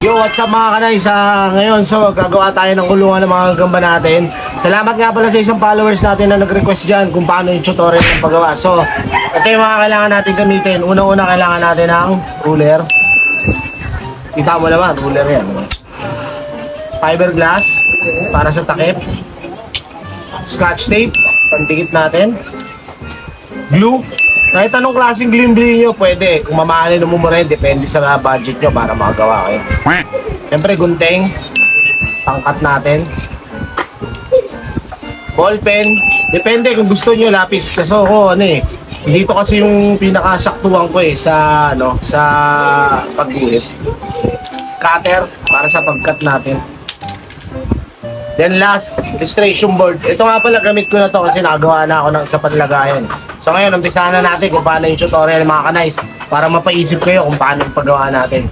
Yo, what's up mga kanay? Ngayon, gagawa tayo ng kulungan ng mga gagamba natin. Salamat nga pala sa isang followers natin na nag-request dyan kung paano yung tutorial ng paggawa. So, ito yung mga kailangan natin gamitin. Unang-una kailangan natin ng ruler. Kita mo naman, ruler yan. Fiberglass para sa takip. Scotch tape, pandikit natin. Glue. Kahit anong klaseng glue nyo, pwede. Kung mamahalin mo rin, depende sa budget nyo para makagawa kayo. Siyempre, gunting. Pangkat natin. Ballpen. Depende kung gusto nyo, lapis. Kasi ako, dito kasi yung pinakasaktuhan ko sa pagguhit. Cutter, para sa pagkat natin. Then last, illustration board. Ito nga pala, gamit ko na to kasi nakagawa na ako sa panlagayan. So ngayon, umpisahan na natin kung paano yung tutorial mga kanays para mapaisip kayo kung paano yung paggawa natin.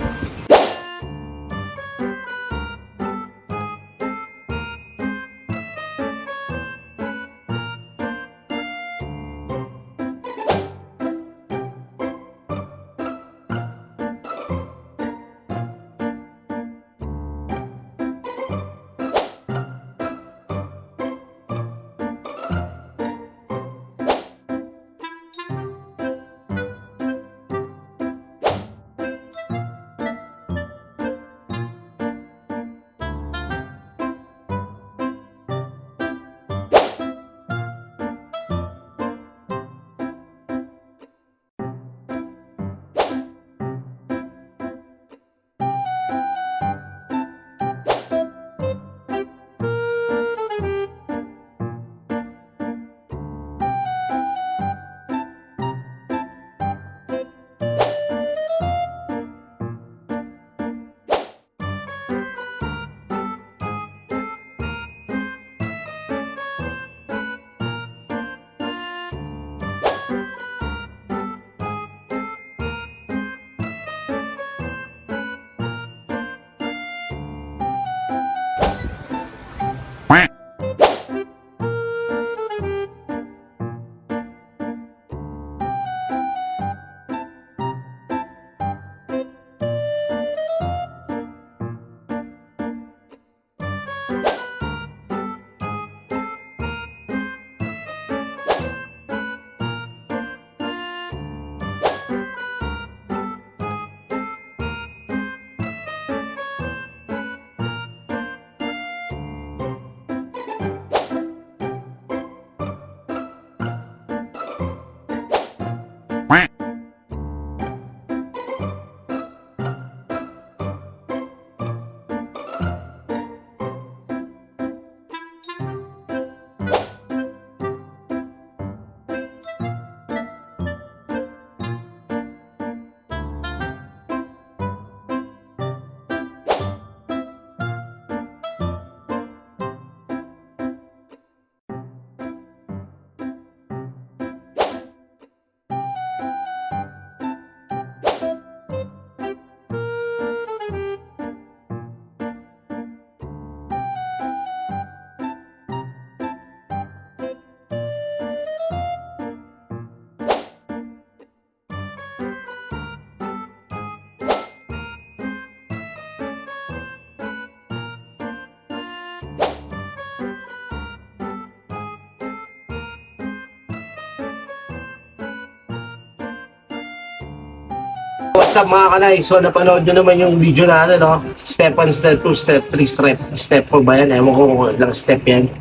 What's up mga kanay? So napanood nyo naman yung video natin, no? Step 1, step 2, step 3, step 4 ba yan? Ewan ko kung ilang step yan.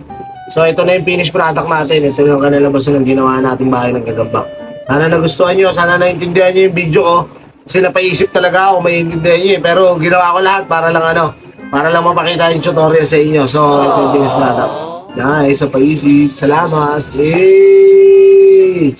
So ito na yung finished product natin. Ito yung kanalabasan ng ginawa nating bahay ng gagamba. Sana nagustuhan nyo, sana naintindihan nyo yung video ko. Kasi napaisip talaga ako, maintindihan nyo eh. Pero ginawa ko lahat para lang mapakita yung tutorial sa inyo. So ito yung finished product. Guys, sa paisip. Salamat. Yay!